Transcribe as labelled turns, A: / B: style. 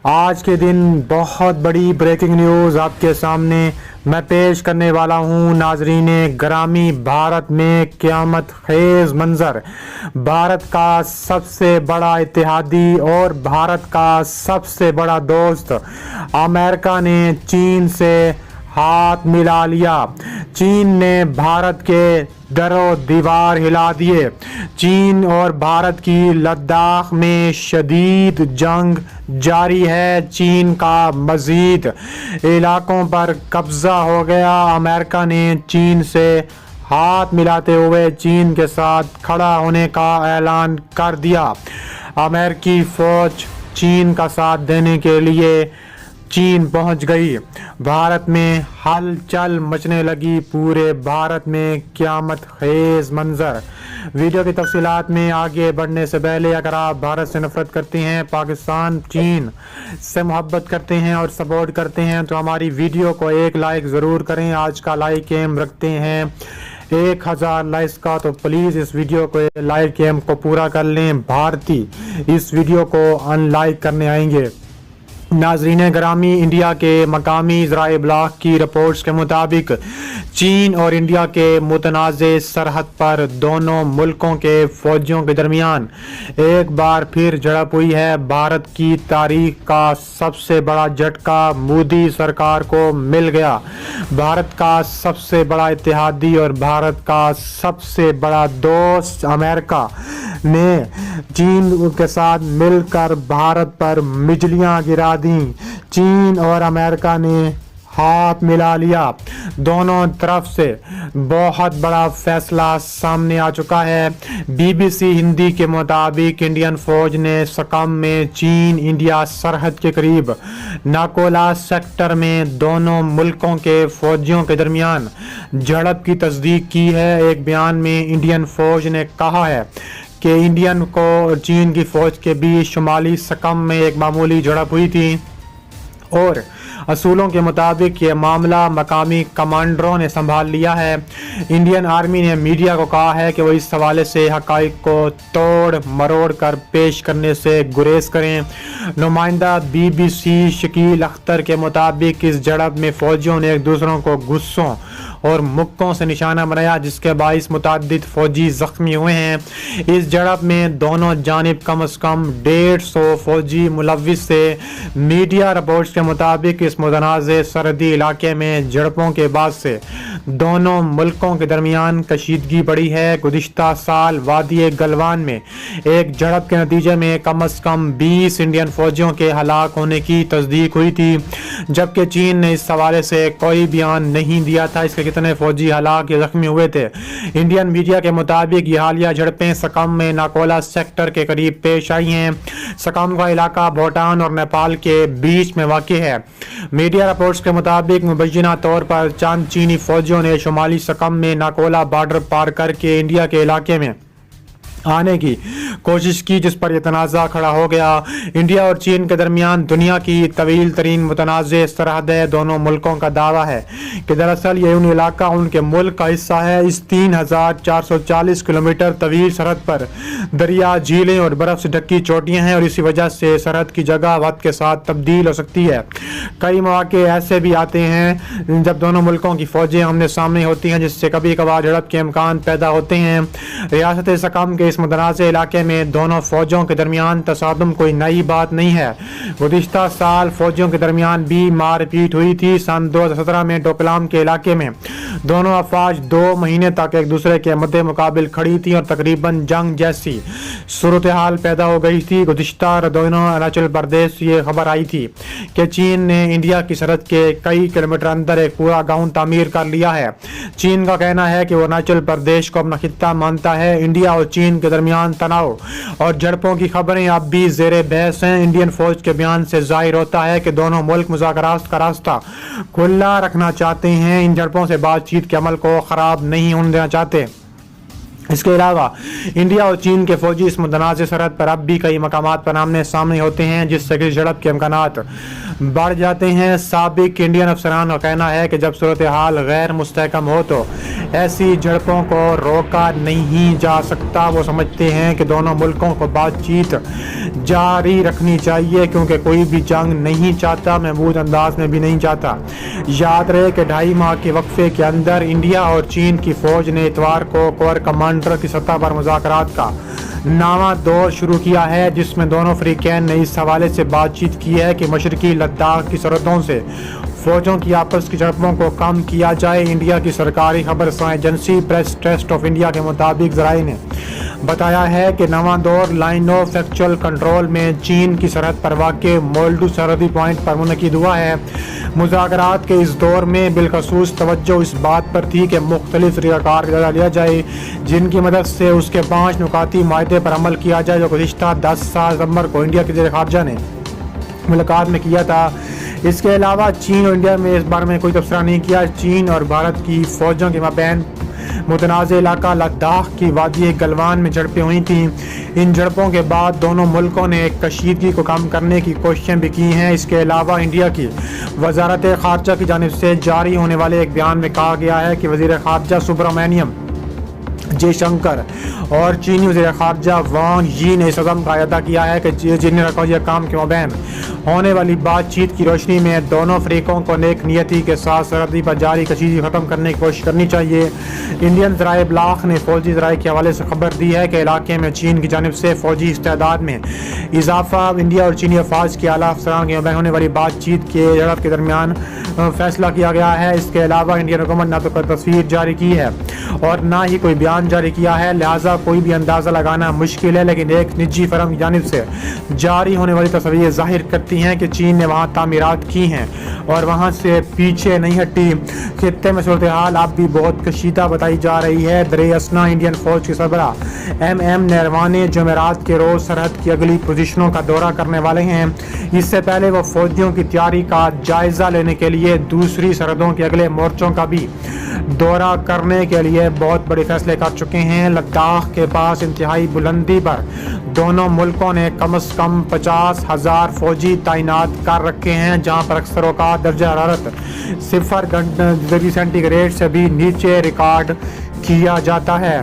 A: آج کے دن بہت بڑی بریکنگ نیوز آپ کے سامنے میں پیش کرنے والا ہوں ناظرین گرامی۔ بھارت میں قیامت خیز منظر۔ بھارت کا سب سے بڑا اتحادی اور بھارت کا سب سے بڑا دوست امریکہ نے چین سے ہاتھ ملا لیا۔ چین نے بھارت کے در و دیوار ہلا دیے۔ چین اور بھارت کی لداخ میں شدید جنگ جاری ہے۔ چین کا مزید علاقوں پر قبضہ ہو گیا۔ امریکہ نے چین سے ہاتھ ملاتے ہوئے چین کے ساتھ کھڑا ہونے کا اعلان کر دیا۔ امریکی فوج چین کا ساتھ دینے کے لیے چین پہنچ گئی۔ بھارت میں ہلچل مچنے لگی۔ پورے بھارت میں قیامت خیز منظر۔ ویڈیو کی تفصیلات میں آگے بڑھنے سے پہلے اگر آپ بھارت سے نفرت کرتے ہیں، پاکستان چین سے محبت کرتے ہیں اور سپورٹ کرتے ہیں تو ہماری ویڈیو کو ایک لائک ضرور کریں۔ آج کا لائک ایم رکھتے ہیں 1000 لائکس کا، تو پلیز اس ویڈیو کو لائک ایم کو پورا کر لیں۔ بھارتی اس ویڈیو کو ان لائک کرنے آئیں گے۔ ناظرین گرامی، انڈیا کے مقامی ذرائع ابلاغ کی رپورٹس کے مطابق چین اور انڈیا کے متنازع سرحد پر دونوں ملکوں کے فوجیوں کے درمیان ایک بار پھر جھڑپ ہوئی ہے۔ بھارت کی تاریخ کا سب سے بڑا جھٹکا مودی سرکار کو مل گیا۔ بھارت کا سب سے بڑا اتحادی اور بھارت کا سب سے بڑا دوست امریکہ نے چین کے ساتھ مل کر بھارت پر بجلیاں گرا دیں۔ چین اور امریکہ نے ہاتھ ملا لیا۔ دونوں طرف سے بہت بڑا فیصلہ سامنے آ چکا ہے۔ بی بی سی ہندی کے مطابق انڈین فوج نے سکم میں چین انڈیا سرحد کے قریب ناکولا سیکٹر میں دونوں ملکوں کے فوجیوں کے درمیان جھڑپ کی تصدیق کی ہے۔ ایک بیان میں انڈین فوج نے کہا ہے کہ انڈین کو اور چین کی فوج کے بیچ شمالی سکم میں ایک معمولی جھڑپ ہوئی تھی اور اصولوں کے مطابق یہ معاملہ مقامی کمانڈروں نے سنبھال لیا ہے۔ انڈین آرمی نے میڈیا کو کہا ہے کہ وہ اس حوالے سے حقائق کو توڑ مروڑ کر پیش کرنے سے گریز کریں۔ نمائندہ B B C Shakeel Akhtar کے مطابق اس جھڑپ میں فوجیوں نے ایک دوسروں کو گسوں اور مکوں سے نشانہ بنایا جس کے باعث متعدد فوجی زخمی ہوئے ہیں۔ اس جھڑپ میں دونوں جانب کم از کم 150 فوجی ملوث تھے۔ میڈیا رپورٹس کے مطابق اس متنازع سرحدی علاقے میں جھڑپوں کے بعد سے دونوں ملکوں کے درمیان کشیدگی بڑھی ہے۔ گزشتہ سال وادی گلوان میں ایک جھڑپ کے نتیجے میں کم از کم 20 انڈین فوجیوں کے ہلاک ہونے کی تصدیق ہوئی تھی، جبکہ چین نے اس حوالے سے کوئی بیان نہیں دیا تھا اس کے کتنے فوجی ہلاک یا زخمی ہوئے تھے۔ انڈین میڈیا کے مطابق یہ حالیہ جھڑپیں سکم میں ناکولا سیکٹر کے قریب پیش آئی ہیں۔ سکم کا علاقہ بھوٹان اور نیپال کے بیچ میں واقع ہے۔ میڈیا رپورٹس کے مطابق مبینہ طور پر چند چینی فوجیوں نے شمالی سکم میں ناکولا بارڈر پار کر کے انڈیا کے علاقے میں آنے کی کوشش کی، جس پر یہ تنازع کھڑا ہو گیا۔ انڈیا اور چین کے درمیان دنیا کی طویل ترین متنازع سرحد ہے۔ دونوں ملکوں کا دعویٰ ہے کہ دراصل یہ ان علاقہ ان کے ملک کا حصہ ہے۔ اس 3440 کلومیٹر طویل سرحد پر دریا، جھیلیں اور برف سے ڈھکی چوٹیاں ہیں اور اسی وجہ سے سرحد کی جگہ وقت کے ساتھ تبدیل ہو سکتی ہے۔ کئی مواقع ایسے بھی آتے ہیں جب دونوں ملکوں کی فوجیں آمنے سامنے ہوتی ہیں جس سے کبھی کبھار جھڑپ کے امکان پیدا ہوتے ہیں۔ ریاست سکم کے اس متنازع علاقے میں دونوں فوجوں کے درمیان تصادم کوئی نئی بات نہیں ہے۔ گزشتہ سال فوجیوں کے درمیان بھی مار پیٹ ہوئی تھی۔ سن 2017 میں ڈوکلام کے علاقے میں دونوں افواج 2 مہینے تک ایک دوسرے کے مد مقابل کھڑی تھی اور تقریباً جنگ جیسی صورتحال پیدا ہو گئی تھی۔ گزشتہ دنوں اروناچل پردیش سے یہ خبر آئی تھی کہ چین نے انڈیا کی سرحد کے کئی کلومیٹر اندر ایک پورا گاؤں تعمیر کر لیا ہے۔ چین کا کہنا ہے کہ وہ اروناچل پردیش کو اپنا خطہ مانتا ہے۔ انڈیا اور چین کے درمیان تناؤ اور جھڑپوں کی خبریں اب بھی زیر بحث ہیں۔ انڈین فوج کے بیان سے ظاہر ہوتا ہے کہ دونوں ملک مذاکرات کا راستہ کھلا رکھنا چاہتے ہیں۔ ان جھڑپوں سے بات چیت کے عمل کو خراب نہیں ہونے دینا چاہتے۔ اس کے علاوہ انڈیا اور چین کے فوجی اس متنازع سرحد پر اب بھی کئی مقامات پر آمنے سامنے ہوتے ہیں جس سے کسی جھڑپ کے امکانات بڑھ جاتے ہیں۔ سابق انڈین افسران کا کہنا ہے کہ جب صورتحال غیر مستحکم ہو تو ایسی جھڑپوں کو روکا نہیں جا سکتا۔ وہ سمجھتے ہیں کہ دونوں ملکوں کو بات چیت جاری رکھنی چاہیے کیونکہ کوئی بھی جنگ نہیں چاہتا، محمود انداز میں بھی نہیں چاہتا۔ یاد رہے کہ 2.5 ماہ کے وقفے کے اندر انڈیا اور چین کی فوج نے اتوار کو کور کمانڈر کی سطح پر مذاکرات کا نواں دور شروع کیا ہے، جس میں دونوں فریقین نے اس حوالے سے بات چیت کی ہے کہ مشرقی لداخ کی سرحدوں سے فوجوں کی آپس کی جھڑپوں کو کم کیا جائے۔ انڈیا کی سرکاری خبر رساں agency press trust of India کے مطابق ذرائع نے بتایا ہے کہ نواں دور لائن آف ایکچوئل کنٹرول میں چین کی سرحد پر واقع مولڈو سرحدی پوائنٹ پر منعقد ہوا ہے۔ مذاکرات کے اس دور میں بالخصوص توجہ اس بات پر تھی کہ مختلف طریقہ کار کا جائزہ لیا جائے جن کی مدد سے اس کے 5 نکاتی معاہدے پر عمل کیا جائے جو گزشتہ 10 ستمبر کو انڈیا کے وزیر خارجہ نے ملاقات میں کیا تھا۔ اس کے علاوہ چین اور انڈیا میں اس بارے میں کوئی تبصرہ نہیں کیا۔ چین اور بھارت کی فوجوں کے مابین متنازع علاقہ لداخ کی وادی گلوان میں جھڑپیں ہوئی تھیں۔ ان جھڑپوں کے بعد دونوں ملکوں نے کشیدگی کو کم کرنے کی کوششیں بھی کی ہیں۔ اس کے علاوہ انڈیا کی وزارت خارجہ کی جانب سے جاری ہونے والے ایک بیان میں کہا گیا ہے کہ وزیر خارجہ سبرامانیم جے شنکر اور چینی وزیر خارجہ وانگ یی نے اس عزم کا اعادہ کیا ہے کہ جنرل رکوجہ کام کے مابین ہونے والی بات چیت کی روشنی میں دونوں فریقوں کو نیک نیتی کے ساتھ سرحدی پر جاری کشیدگی ختم کرنے کی کوشش کرنی چاہیے۔ انڈین ذرائع ابلاغ نے فوجی ذرائع کے حوالے سے خبر دی ہے کہ علاقے میں چین کی جانب سے فوجی استعداد میں اضافہ انڈیا اور چینی افواج کے اعلیٰ افسران کے مابین ہونے والی بات چیت کے جھڑپ کے درمیان فیصلہ کیا گیا ہے۔ اس کے علاوہ انڈین حکومت نہ تو کوئی تصویر جاری کی ہے اور نہ ہی کوئی بیان جاری کیا ہے، لہٰذا کوئی بھی اندازہ لگانا مشکل ہے، لیکن ایک نجی فرم کی جانب سے جاری ہونے والی تصویر ظاہر کرتی ہیں کہ چین نے وہاں تعمیرات کی ہیں اور وہاں سے پیچھے نہیں ہٹی۔ خطے میں صورتحال اب بھی بہت کشیدہ بتائی جا رہی ہے۔ درِ اثنا انڈین فوج کے سربراہ ایم نروانے جمعرات کے روز سرحد کی اگلی پوزیشنوں کا دورہ کرنے والے ہیں۔ اس سے پہلے وہ فوجیوں کی تیاری کا جائزہ لینے کے لیے دوسری سرحدوں کے اگلے مورچوں کا بھی دورہ کرنے کے لیے بہت بڑے فیصلے کر چکے ہیں۔ لداخ کے پاس انتہائی بلندی پر دونوں ملکوں نے کم از کم 50,000 فوجی تعینات کر رکھے ہیں، جہاں پر اکثر اوقات درجہ حرارت 0 ڈگری سینٹی گریڈ سے بھی نیچے ریکارڈ کیا جاتا ہے۔